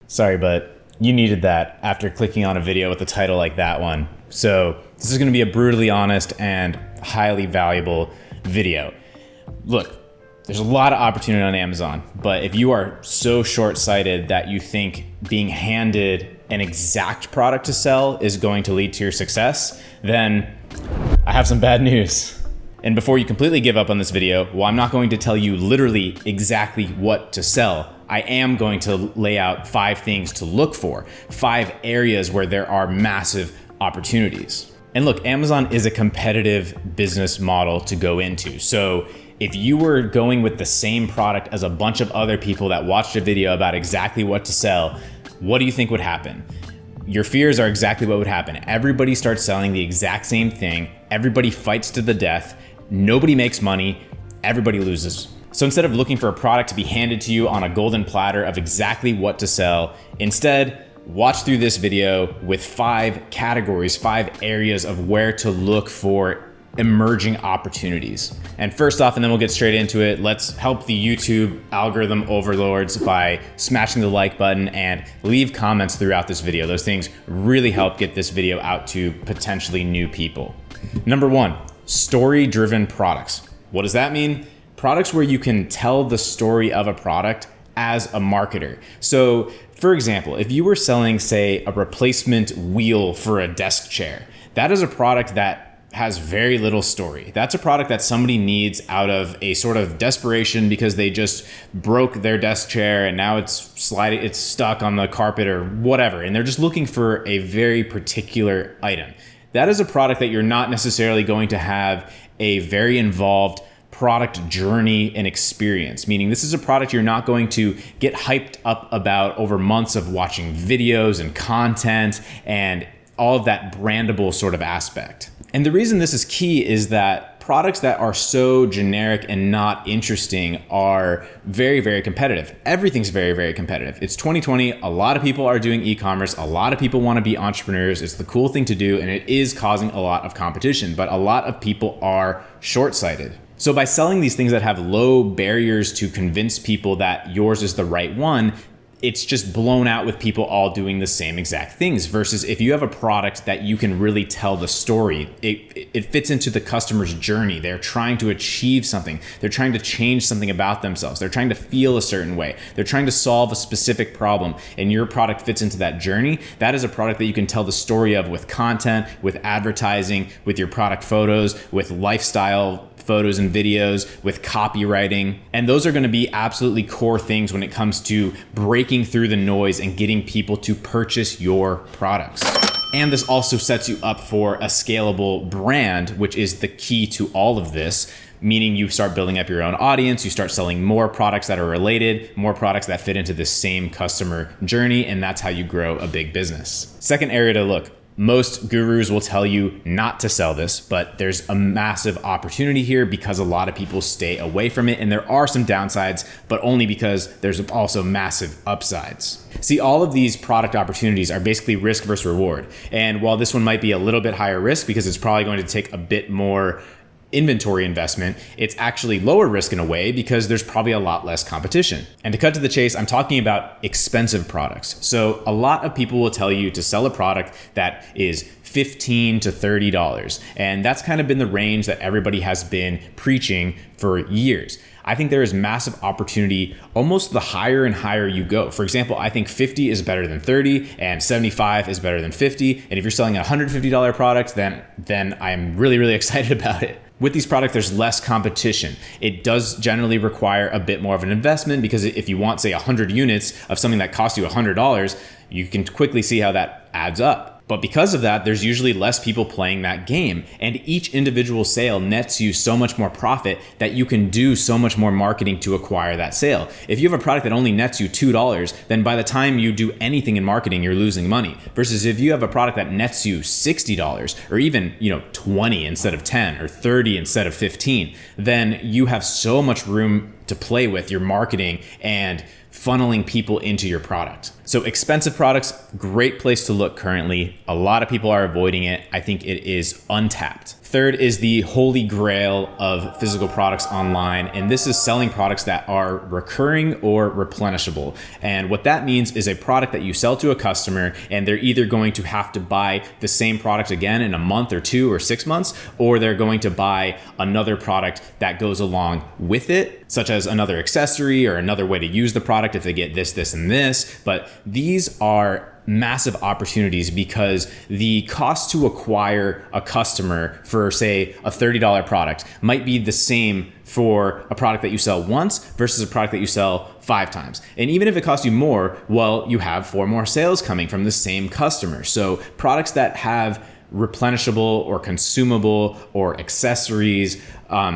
Sorry, but you needed that after clicking on a video with a title like that one. So this is gonna be a brutally honest and highly valuable video. Look, there's a lot of opportunity on Amazon, but if you are so short-sighted that you think being handed an exact product to sell is going to lead to your success, then I have some bad news. And before you completely give up on this video, well, I'm not going to tell you literally exactly what to sell. I am going to lay out 5 things to look for, 5 areas where there are massive opportunities. And look, Amazon is a competitive business model to go into. So if you were going with the same product as a bunch of other people that watched a video about exactly what to sell, what do you think would happen? Your fears are exactly what would happen. Everybody starts selling the exact same thing. Everybody fights to the death. Nobody makes money. Everybody loses. So instead of looking for a product to be handed to you on a golden platter of exactly what to sell, instead, watch through this video with 5 categories, 5 areas of where to look for emerging opportunities. And first off, and then we'll get straight into it, let's help the YouTube algorithm overlords by smashing the like button and leave comments throughout this video. Those things really help get this video out to potentially new people. Number 1, story-driven products. What does that mean? Products where you can tell the story of a product as a marketer. So for example, if you were selling, say, a replacement wheel for a desk chair, that is a product that has very little story. That's a product that somebody needs out of a sort of desperation because they just broke their desk chair and now it's stuck on the carpet or whatever, and they're just looking for a very particular item. That is a product that you're not necessarily going to have a very involved product journey and experience, meaning this is a product you're not going to get hyped up about over months of watching videos and content and all of that brandable sort of aspect. And the reason this is key is that products that are so generic and not interesting are very, very competitive. Everything's very, very competitive. It's 2020. A lot of people are doing e-commerce. A lot of people want to be entrepreneurs. It's the cool thing to do, and it is causing a lot of competition, but a lot of people are short-sighted. So by selling these things that have low barriers to convince people that yours is the right one, it's just blown out with people all doing the same exact things, versus if you have a product that you can really tell the story, it fits into the customer's journey. They're trying to achieve something. They're trying to change something about themselves. They're trying to feel a certain way. They're trying to solve a specific problem, and your product fits into that journey. That is a product that you can tell the story of with content, with advertising, with your product photos, with lifestyle photos and videos, with copywriting. And those are going to be absolutely core things when it comes to breaking through the noise and getting people to purchase your products. And this also sets you up for a scalable brand, which is the key to all of this, meaning you start building up your own audience, you start selling more products that are related, more products that fit into the same customer journey, and that's how you grow a big business. Second area to look. Most gurus will tell you not to sell this, but there's a massive opportunity here because a lot of people stay away from it, and there are some downsides, but only because there's also massive upsides. See, all of these product opportunities are basically risk versus reward. And while this one might be a little bit higher risk because it's probably going to take a bit more inventory investment, it's actually lower risk in a way because there's probably a lot less competition. And to cut to the chase, I'm talking about expensive products. So a lot of people will tell you to sell a product that is $15 to $30. And that's kind of been the range that everybody has been preaching for years. I think there is massive opportunity almost the higher and higher you go. For example, I think 50 is better than 30 and 75 is better than 50. And if you're selling a $150 product, then I'm really, really excited about it. With these products, there's less competition. It does generally require a bit more of an investment because if you want, say, 100 units of something that costs you $100, you can quickly see how that adds up. But because of that, there's usually less people playing that game. And each individual sale nets you so much more profit that you can do so much more marketing to acquire that sale. If you have a product that only nets you $2, then by the time you do anything in marketing, you're losing money. Versus if you have a product that nets you $60 or even, 20 instead of 10 or 30 instead of 15, then you have so much room to play with your marketing and funneling people into your product. So expensive products, great place to look currently. A lot of people are avoiding it. I think it is untapped. Third is the holy grail of physical products online, and this is selling products that are recurring or replenishable. And what that means is a product that you sell to a customer and they're either going to have to buy the same product again in a month or 2 or 6 months, or they're going to buy another product that goes along with it, such as another accessory or another way to use the product if they get this, this, and this. But these are massive opportunities because the cost to acquire a customer for, say, a $30 product might be the same for a product that you sell once versus a product that you sell 5 times. And even if it costs you more, well, you have 4 more sales coming from the same customer. So products that have replenishable or consumable or accessories,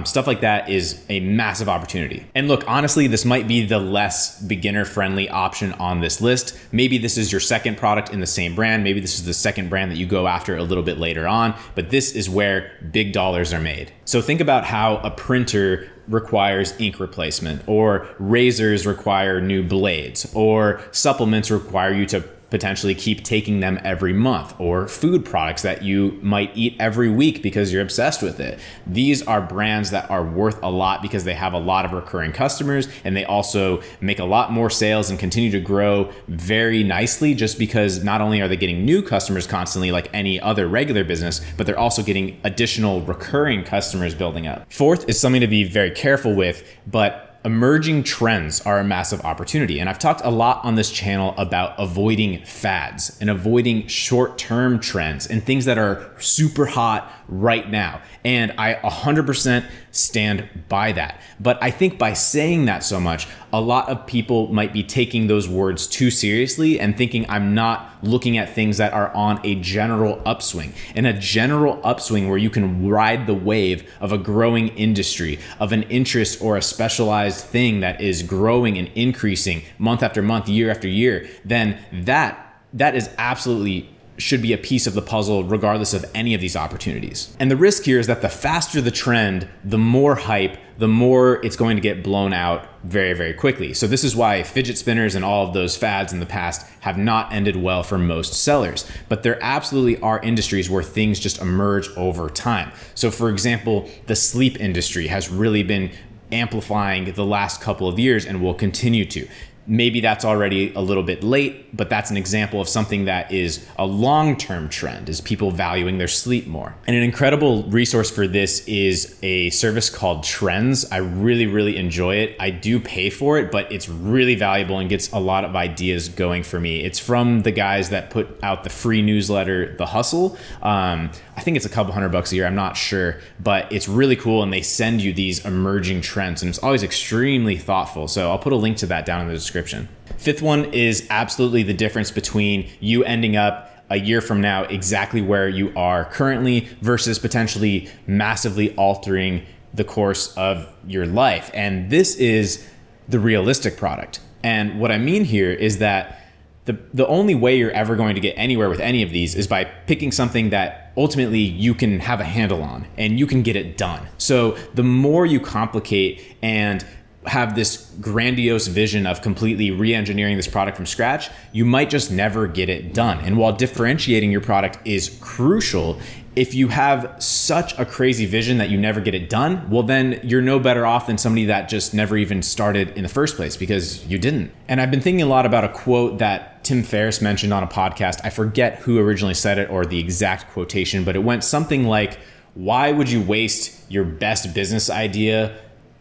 stuff like that is a massive opportunity. And look, honestly, this might be the less beginner-friendly option on this list. Maybe this is your second product in the same brand. Maybe this is the second brand that you go after a little bit later on, but this is where big dollars are made. So think about how a printer requires ink replacement, or razors require new blades, or supplements require you to potentially keep taking them every month, or food products that you might eat every week because you're obsessed with it. These are brands that are worth a lot because they have a lot of recurring customers, and they also make a lot more sales and continue to grow very nicely just because not only are they getting new customers constantly like any other regular business, but they're also getting additional recurring customers building up. Fourth is something to be very careful with, but emerging trends are a massive opportunity. And I've talked a lot on this channel about avoiding fads and avoiding short-term trends and things that are super hot right now. And I 100% stand by that. But I think by saying that so much, a lot of people might be taking those words too seriously and thinking I'm not looking at things that are on a general upswing. And a general upswing where you can ride the wave of a growing industry, of an interest or a specialized thing that is growing and increasing month after month, year after year, then that is absolutely should be a piece of the puzzle regardless of any of these opportunities. And the risk here is that the faster the trend, the more hype, the more it's going to get blown out very, very quickly. So this is why fidget spinners and all of those fads in the past have not ended well for most sellers. But there absolutely are industries where things just emerge over time. So for example, the sleep industry has really been amplifying the last couple of years and will continue to. Maybe that's already a little bit late, but that's an example of something that is a long-term trend, is people valuing their sleep more. And an incredible resource for this is a service called Trends. I really, really enjoy it. I do pay for it, but it's really valuable and gets a lot of ideas going for me. It's from the guys that put out the free newsletter, The Hustle. I think it's a couple $100 a year, I'm not sure, but it's really cool and they send you these emerging trends and it's always extremely thoughtful. So I'll put a link to that down in the description. Fifth one is absolutely the difference between you ending up a year from now exactly where you are currently versus potentially massively altering the course of your life. And this is the realistic product. And what I mean here is that the only way you're ever going to get anywhere with any of these is by picking something that ultimately you can have a handle on and you can get it done. So the more you complicate and have this grandiose vision of completely re-engineering this product from scratch, you might just never get it done. And while differentiating your product is crucial, if you have such a crazy vision that you never get it done, well, then you're no better off than somebody that just never even started in the first place because you didn't. And I've been thinking a lot about a quote that Tim Ferriss mentioned on a podcast. I forget who originally said it or the exact quotation, but it went something like, why would you waste your best business idea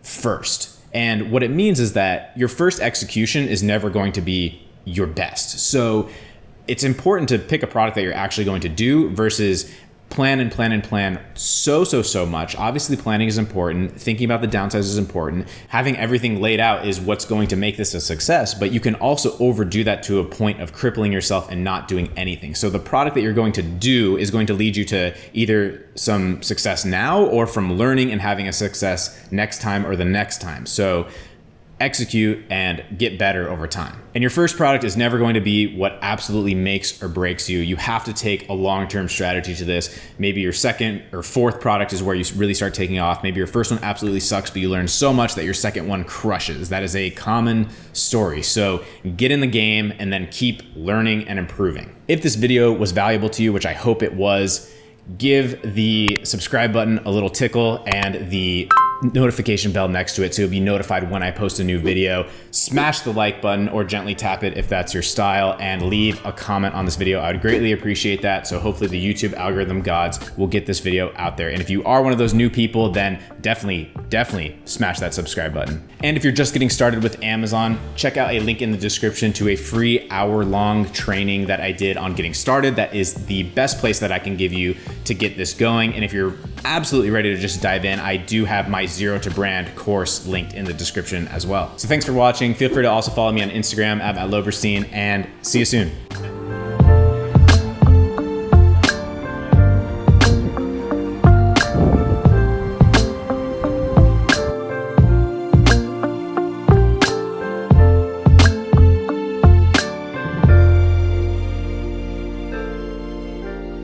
first? And what it means is that your first execution is never going to be your best. So it's important to pick a product that you're actually going to do versus plan and plan and plan so much. Obviously, planning is important. Thinking about the downsides is important. Having everything laid out is what's going to make this a success, but you can also overdo that to a point of crippling yourself and not doing anything. So the product that you're going to do is going to lead you to either some success now or from learning and having a success next time or the next time. So execute and get better over time. And your first product is never going to be what absolutely makes or breaks you. You have to take a long-term strategy to this. Maybe your second or fourth product is where you really start taking off. Maybe your first one absolutely sucks, but you learn so much that your second one crushes. That is a common story. So get in the game and then keep learning and improving. If this video was valuable to you, which I hope it was, give the subscribe button a little tickle and the notification bell next to it so you'll be notified when I post a new video. Smash the like button or gently tap it if that's your style, and leave a comment on this video. I would greatly appreciate that. So hopefully the YouTube algorithm gods will get this video out there. And if you are one of those new people, then definitely smash that subscribe button. And if you're just getting started with Amazon, check out a link in the description to a free hour-long training that I did on getting started. That is the best place that I can give you to get this going. And if you're absolutely ready to just dive in, I do have my Zero to Brand course linked in the description as well. So thanks for watching. Feel free to also follow me on Instagram at @Loberstein, and see you soon.